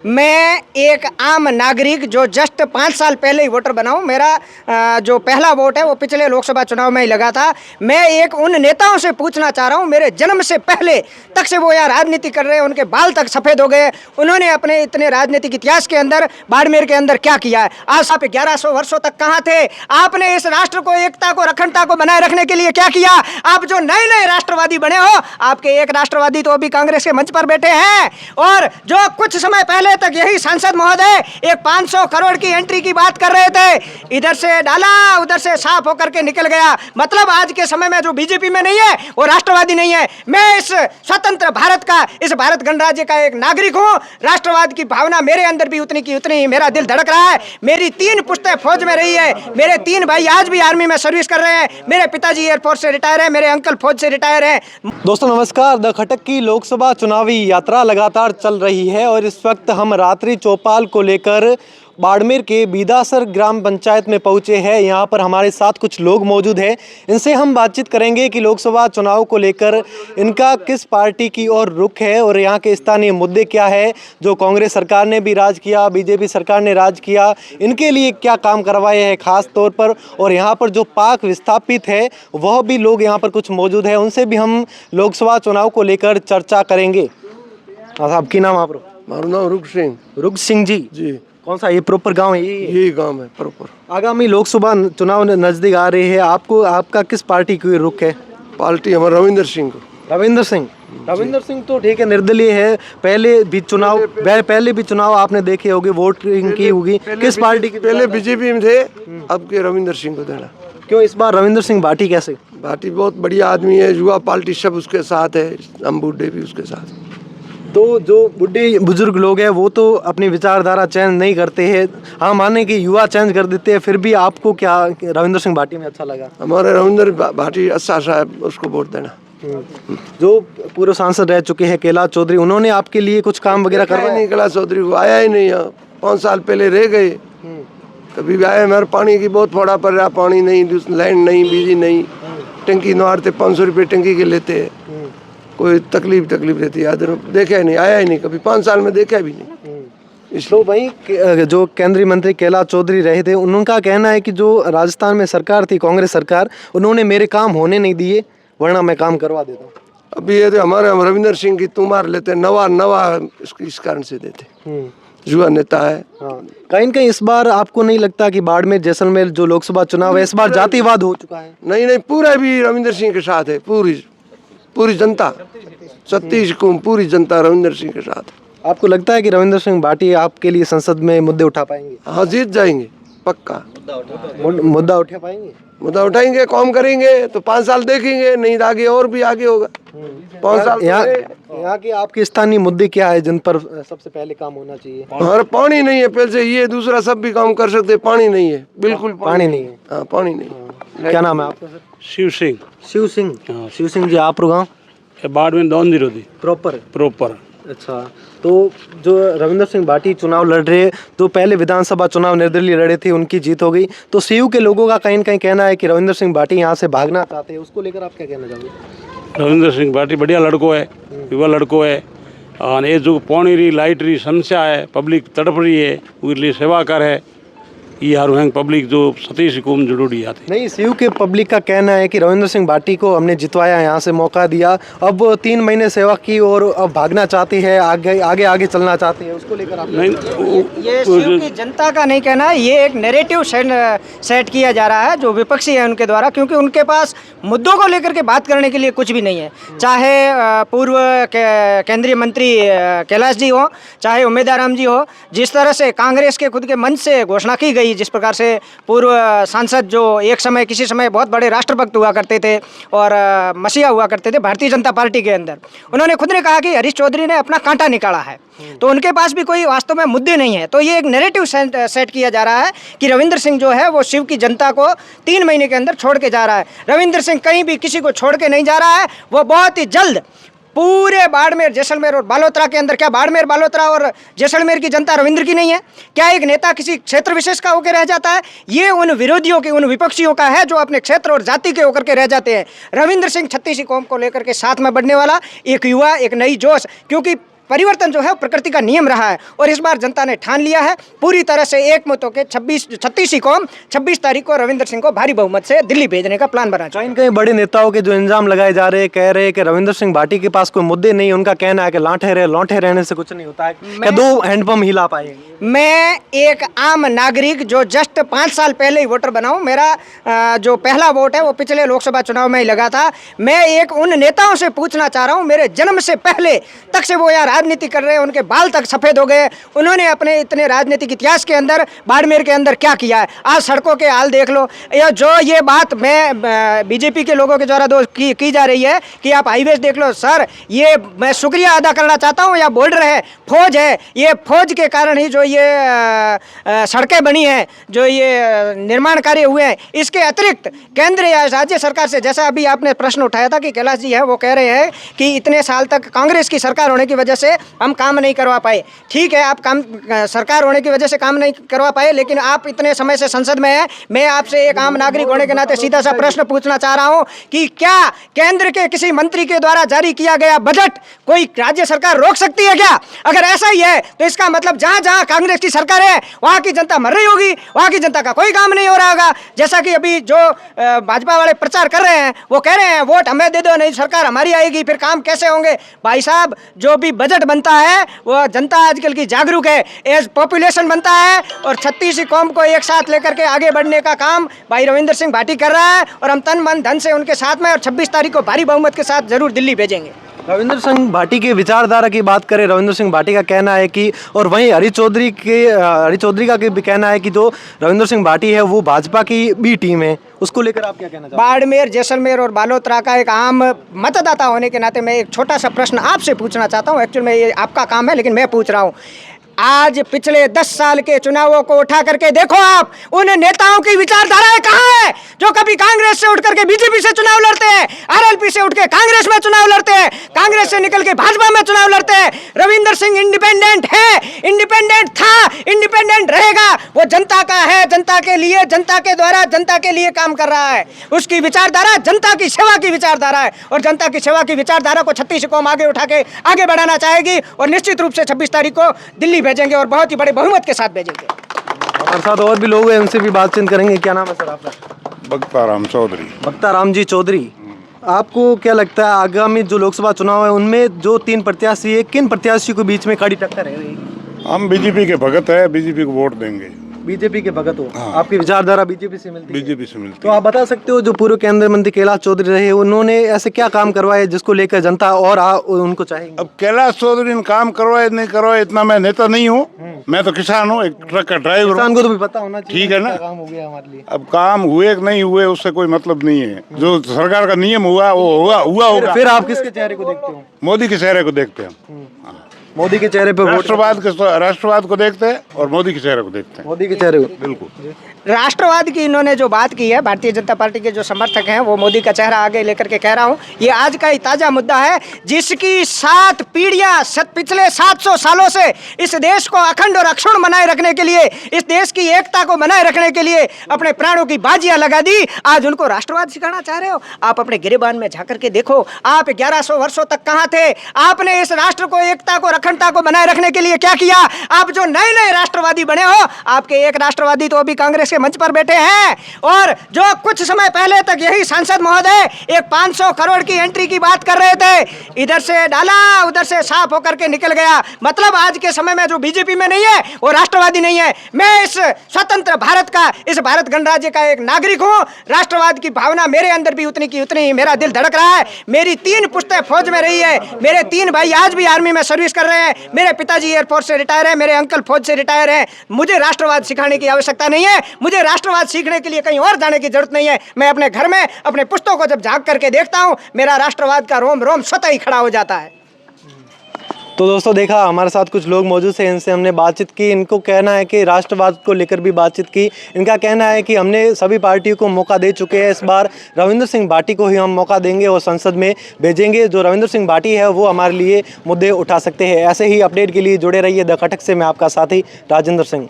मैं एक आम नागरिक जो जस्ट 5 साल पहले ही वोटर बना हूं। मेरा जो पहला वोट है वो पिछले लोकसभा चुनाव में ही लगा था। मैं एक उन नेताओं से पूछना चाह रहा हूं, मेरे जन्म से पहले तक से वो यहाँ राजनीति कर रहे हैं, उनके बाल तक सफ़ेद हो गए। उन्होंने अपने इतने राजनीतिक इतिहास के अंदर बाड़मेर के अंदर क्या किया है? आज आप 1100 वर्षों तक कहाँ थे? आपने इस राष्ट्र को, एकता को, अखंडता को बनाए रखने के लिए क्या किया? आप जो नए नए राष्ट्रवादी बने हो, आपके एक राष्ट्रवादी तो अभी कांग्रेस के मंच पर बैठे हैं, और जो कुछ समय पहले तक यही सांसद महोदय एक 500 करोड़ की एंट्री की बात कर रहे थे, इधर से डाला उधर से साफ होकर के निकल गया। मतलब आज के समय में जो बीजेपी में नहीं है वो राष्ट्रवादी नहीं है। मैं इस स्वतंत्र भारत का, इस भारत गणराज्य का एक नागरिक हूं। राष्ट्रवाद की भावना मेरे अंदर भी उतनी की उतनी, मेरा दिल धड़क रहा है। मेरी 3 पुश्तें फौज में रही है, मेरे 3 भाई आज भी आर्मी में सर्विस कर रहे हैं, मेरे पिताजी एयरफोर्स से रिटायर है, मेरे अंकल फौज से रिटायर है। दोस्तों नमस्कार। द खटक की लोकसभा चुनावी यात्रा लगातार चल रही है और इस वक्त हम रात्रि चौपाल को लेकर बाड़मेर के बीदासर ग्राम पंचायत में पहुंचे हैं। यहाँ पर हमारे साथ कुछ लोग मौजूद हैं, इनसे हम बातचीत करेंगे कि लोकसभा चुनाव को लेकर इनका किस पार्टी की ओर रुख है और यहाँ के स्थानीय मुद्दे क्या है। जो कांग्रेस सरकार ने भी राज किया, बीजेपी सरकार ने राज किया, इनके लिए क्या काम करवाए हैं खास तौर पर। और यहाँ पर जो पाक विस्थापित है वह भी लोग यहाँ पर कुछ मौजूद है, उनसे भी हम लोकसभा चुनाव को लेकर चर्चा करेंगे। आपकी नाम? आप? मारू नाम रुख सिंह जी। कौन सा ये प्रॉपर गांव है? यही गांव है प्रॉपर। आगामी लोकसभा चुनाव नजदीक आ रहे हैं, आपको आपका किस पार्टी की रुख है? पार्टी हमारा रविंदर सिंह को। रविंदर सिंह तो ठीक है, निर्दलीय है। पहले भी चुनाव आपने देखे होंगे, वोटिंग की होगी। किस पार्टी की? पहले बीजेपी में थे, अब के रविंदर सिंह को देना। क्यों इस बार रविंदर सिंह भाटी? कैसे? भाटी बहुत बढ़िया आदमी है, युवा पार्टी सब उसके साथ है, हम बूढ़े भी उसके साथ। तो जो बुढ़े बुजुर्ग लोग हैं वो तो अपनी विचारधारा चेंज नहीं करते हैं, हाँ माने कि युवा चेंज कर देते हैं, फिर भी आपको क्या रविंदर सिंह भाटी में अच्छा लगा? हमारे रविंदर भाटी अच्छा साहब, उसको वोट देना। जो पूर्व सांसद रह चुके हैं कैलाश चौधरी, उन्होंने आपके लिए कुछ काम वगैरह करवाया नहीं? कैलाश चौधरी को आया ही नहीं यहाँ, 5 साल पहले रह गए, कभी भी आए। हमारे पानी की बहुत फोड़ा पड़ रहा, पानी नहीं, लाइन नहीं, बिजली नहीं, टंकी नवारते 500 रुपये टंकी के लेते हैं, कोई तकलीफ रहती है। देखा ही नहीं, आया ही नहीं कभी, 5 साल में देखा भी नहीं। तो भाई जो केंद्रीय मंत्री कैलाश चौधरी रहे थे, उनका कहना है कि जो राजस्थान में सरकार थी कांग्रेस सरकार, उन्होंने मेरे काम होने नहीं दिए, वरना मैं काम करवा देता हूँ। अभी ये तो हमारे रविंदर सिंह की तुमार लेते, नवा इस कारण से देते, युवा नेता है। हाँ। कहीं न कहीं इस बार आपको नहीं लगता कि बाड़मेर जैसलमेर जो लोकसभा चुनाव है इस बार जातिवाद हो चुका है? नहीं, पूरा भी रविंदर सिंह के साथ है, पूरी जनता, छत्तीस को पूरी जनता रविंदर सिंह के साथ। आपको लगता है कि रविंदर सिंह भाटी आपके लिए संसद में मुद्दे उठा पाएंगे? हाँ, जीत जाएंगे पक्का। मुद्दा उठा पाएंगे? मुद्दा उठाएंगे, काम करेंगे तो 5 साल देखेंगे, नहीं तो आगे और भी आगे होगा। 5 साल यहाँ के आपके स्थानीय मुद्दे क्या है जिन पर सबसे पहले काम होना चाहिए? हमारे पानी नहीं है पहले से, ये दूसरा सब भी काम कर सकते, पानी नहीं है, बिल्कुल पानी नहीं है। हाँ, पानी नहीं। क्या नाम है आपका सर? शिव सिंह जी। आप गाँव? बाड़मेर 2 प्रॉपर। अच्छा, तो जो रविंदर सिंह भाटी चुनाव लड़ रहे, तो पहले विधानसभा चुनाव निर्दलीय लड़े थे, उनकी जीत हो गई, तो सीयू के लोगों का कहीं न कहीं कहना है कि रविंदर सिंह भाटी यहाँ से भागना चाहते हैं, उसको लेकर आप क्या कहना चाहोगे? रविंदर सिंह भाटी बढ़िया लड़को है, युवा लड़को है, और ये जो पानी री लाइट री समस्या है, पब्लिक तड़प रही है, उसके लिए सेवा कर है। ये हर पब्लिक जो सतीश हुकूम जरूरी आते नहीं, सीयू के पब्लिक का कहना है कि रविंदर सिंह भाटी को हमने जितवाया, यहाँ से मौका दिया, अब 3 महीने सेवा की और अब भागना चाहती है, आगे चलना चाहती है, उसको लेकर आप? नहीं, ये सीयू की जनता का नहीं कहना है, ये एक नैरेटिव सेट किया जा रहा है जो विपक्षी है उनके द्वारा, क्योंकि उनके पास मुद्दों को लेकर के बात करने के लिए कुछ भी नहीं है। चाहे पूर्व केंद्रीय मंत्री कैलाश जी हो, चाहे उम्मेदाराम जी हो, जिस तरह से कांग्रेस के खुद के मंच से घोषणा की गई, जिस प्रकार से पूर्व सांसद जो एक समय किसी समय बहुत बड़े राष्ट्रभक्त हुआ करते थे और मसीहा हुआ करते थे भारतीय जनता पार्टी के अंदर, उन्होंने खुद ने कहा कि हरीश चौधरी ने अपना कांटा निकाला है, तो उनके पास भी कोई वास्तव में मुद्दे नहीं है। तो ये एक नैरेटिव सेट किया जा रहा है कि रविंदर सिंह जो है वो शिव की जनता को 3 महीने के अंदर छोड़ के जा रहा है। रविंदर सिंह कहीं भी किसी को छोड़ के नहीं जा रहा है, वो बहुत ही जल्द पूरे बाड़मेर, जैसलमेर और बालोतरा के अंदर, क्या बाड़मेर, बालोतरा और जैसलमेर की जनता रविंद्र की नहीं है? क्या एक नेता किसी क्षेत्र विशेष का होकर रह जाता है? ये उन विरोधियों के, उन विपक्षियों का है जो अपने क्षेत्र और जाति के होकर के रह जाते हैं। रविंद्र सिंह छत्तीसी कौम को लेकर के साथ में बढ़ने वाला एक युवा, एक नई जोश, क्योंकि परिवर्तन जो है वो प्रकृति का नियम रहा है और इस बार जनता ने ठान लिया है पूरी तरह से एक मत होकर 36 ही कौम 26 तारीख को रविंद्र सिंह को भारी बहुमत से दिल्ली भेजने का प्लान बना कहीं कहीं बड़े नेताओं के जो इल्जाम लगाए जा रहे हैं, कह रहे हैं कि रविंद्र सिंह भाटी के पास कोई मुद्दे नहीं, उनका कहना है कि लौंठे रहने से कुछ नहीं होता है, क्या 2 हैंडपंप हिला पाएंगे? मैं एक आम नागरिक जो जस्ट 5 साल पहले ही वोटर बना हूं, मेरा जो पहला वोट है वो पिछले लोकसभा चुनाव में ही लगा था। मैं एक उन नेताओं से पूछना चाह रहा हूं, मेरे जन्म से पहले तक से वो यहाँ राजनीति कर रहे हैं, उनके बाल तक सफ़ेद हो गए, उन्होंने अपने इतने राजनीतिक इतिहास के अंदर बाड़मेर के अंदर क्या किया है? आज सड़कों के हाल देख लो, या जो ये बात मैं बीजेपी के लोगों के द्वारा की जा रही है कि आप हाईवेज देख लो। सर, ये मैं शुक्रिया अदा करना चाहता हूँ, या बॉर्डर है, फौज है, ये फौज के कारण ही जो ये सड़कें बनी हैं, जो ये निर्माण कार्य हुए हैं। इसके अतिरिक्त केंद्र या राज्य सरकार से, जैसा अभी आपने प्रश्न उठाया था कि कैलाश जी है वो कह रहे हैं कि इतने साल तक कांग्रेस की सरकार होने की वजह से हम काम नहीं करवा पाए। ठीक है, आप काम सरकार होने की वजह से काम नहीं करवा पाए, लेकिन आप इतने समय से संसद में हैं। मैं आपसे एक आम नागरिक होने के नाते सीधा सा प्रश्न पूछना चाह रहा हूं कि क्या केंद्र के किसी मंत्री के द्वारा जारी किया गया बजट कोई राज्य सरकार रोक सकती है क्या? अगर ऐसा ही है तो इसका मतलब जहां जहां कांग्रेस की सरकार है वहां की जनता मर रही होगी, वहां की जनता का कोई काम नहीं हो रहा होगा। जैसा कि अभी जो भाजपा वाले प्रचार कर रहे हैं, वो कह रहे हैं वोट हमें दे दो, नहीं सरकार हमारी आएगी, फिर काम कैसे होंगे? भाई साहब, जो भी बजट बनता है वो जनता आजकल की जागरूक है, एज पॉपुलेशन बनता है और 36 कौम को एक साथ लेकर के आगे बढ़ने का काम भाई रविंद्र सिंह भाटी कर रहा है और हम तन मन धन से उनके साथ में और 26 तारीख को भारी बहुमत के साथ जरूर दिल्ली भेजेंगे। रविंद्र सिंह भाटी के विचारधारा की बात करें, रविंद्र सिंह भाटी का कहना है कि, और वहीं हरी चौधरी का भी कहना है कि जो रविंद्र सिंह भाटी है वो भाजपा की भी टीम है, उसको लेकर आप क्या कहना चाहते हैं? बाड़मेर, जैसलमेर और बालोतरा का एक आम मतदाता होने के नाते मैं एक छोटा सा प्रश्न आपसे पूछना चाहता हूँ। एक्चुअली में ये आपका काम है, लेकिन मैं पूछ रहा हूँ। आज पिछले 10 साल के चुनावों को उठा करके देखो, आप उन नेताओं की विचारधाराएं कहाँ है जो कभी कांग्रेस से उठ करके बीजेपी से चुनाव लड़ते हैं, आरएलपी से उठ के कांग्रेस में चुनाव लड़ते हैं, कांग्रेस से निकल के भाजपा में चुनाव लड़ते हैं। रविंद्र सिंह इंडिपेंडेंट है, इंडिपेंडेंट था, इंडिपेंडेंट रहेगा। वो जनता का है, जनता के लिए, जनता के द्वारा, जनता के लिए काम कर रहा है। उसकी विचारधारा जनता की सेवा की विचारधारा है और जनता की सेवा की विचारधारा को 36 कौम आगे उठा के आगे बढ़ाना चाहेगी और निश्चित रूप से 26 तारीख को दिल्ली भेजेंगे और बहुत ही बड़े बहुमत के साथ भेजेंगे। हमारे साथ और भी लोग हैं, उनसे भी बातचीत करेंगे। क्या नाम है सर आपका? बख्ताराम चौधरी। बख्ताराम जी चौधरी, आपको क्या लगता है आगामी जो लोकसभा चुनाव है उनमें जो 3 प्रत्याशी है, किन प्रत्याशी के बीच में कड़ी टक्कर है? हम बीजेपी के भगत है, बीजेपी को वोट देंगे। बीजेपी के भगत हो? हाँ। आपकी विचारधारा बीजेपी से मिलती है? बीजेपी से मिलती है। तो आप बता सकते हो जो पूर्व केंद्रीय मंत्री कैलाश चौधरी रहे, उन्होंने ऐसे क्या काम करवाए जिसको लेकर जनता और उनको चाहेगी? अब कैलाश चौधरी ने काम करवाए नहीं करवाए, इतना मैं नेता नहीं हूँ, मैं तो किसान हूँ, एक ट्रक का ड्राइवर। किसान को तो भी पता होना चाहिए, ठीक है ना? काम हो गया हमारे लिए। अब काम हुए कि नहीं हुए उससे कोई मतलब नहीं है, जो सरकार का नियम हुआ वो होगा। फिर आप किसके चेहरे को देखते हो? मोदी के चेहरे को देखते हैं, मोदी के चेहरे पे राष्ट्रवाद को देखते हैं और मोदी के चेहरे को देखते हैं। मोदी के चेहरे को बिल्कुल। राष्ट्रवाद की इन्होंने जो बात की है, भारतीय जनता पार्टी के जो समर्थक हैं वो मोदी का चेहरा आगे लेकर के कह रहा हूँ, ये आज का ही ताज़ा मुद्दा है जिसकी 7 पीढ़ियाँ पिछले 700 सालों से इस देश को अखंड और अक्षुण्ण बनाए रखने के लिए, इस देश की एकता को बनाए रखने के लिए अपने प्राणों की बाजियां लगा दी। आज उनको राष्ट्रवाद सिखाना चाह रहे हो? आप अपने गिरेबान में जाकर के देखो, आप 1100 वर्षों तक कहाँ थे? आपने इस राष्ट्र को, एकता को, अखंडता को बनाए रखने के लिए क्या किया? आप जो नए नए राष्ट्रवादी बने हो, आपके एक राष्ट्रवादी तो अभी कांग्रेस के मंच पर बैठे हैं और जो कुछ समय पहले तक यही सांसद महोदय एक 500 करोड़ की एंट्री की बात कर रहे थे, इधर से डाला उधर से साफ होकर के निकल गया। मतलब आज के समय में जो बीजेपी में नहीं है वो राष्ट्रवादी नहीं है। मैं इस स्वतंत्र भारत का, इस भारत गणराज्य का एक नागरिक हूं। राष्ट्रवाद की भावना मेरे अंदर भी उतनी की उतनी, मेरा दिल धड़क रहा है। मेरी 3 पुश्तें फौज में रही है, मेरे 3 भाई आज भी आर्मी में सर्विस कर रहे हैं, मेरे पिताजी एयरफोर्स से रिटायर है, मेरे अंकल फौज से रिटायर है। मुझे राष्ट्रवाद सिखाने की आवश्यकता नहीं है, मुझे राष्ट्रवाद सीखने के लिए कहीं और जाने की जरूरत नहीं है। मैं अपने घर में अपने पुश्तों को जब झांक करके देखता हूं, मेरा राष्ट्रवाद का रोम रोम स्वतः ही खड़ा हो जाता है। तो दोस्तों देखा, हमारे साथ कुछ लोग मौजूद हैं, इनसे हमने बातचीत की। इनको कहना है कि राष्ट्रवाद को लेकर भी बातचीत की। इनका कहना है कि हमने सभी पार्टियों को मौका दे चुके हैं, इस बार रविंद्र सिंह भाटी को ही हम मौका देंगे और संसद में भेजेंगे। जो रविंद्र सिंह भाटी है वो हमारे लिए मुद्दे उठा सकते हैं। ऐसे ही अपडेट के लिए जुड़े रहिए द खटक से। मैं आपका साथी राजेंद्र सिंह।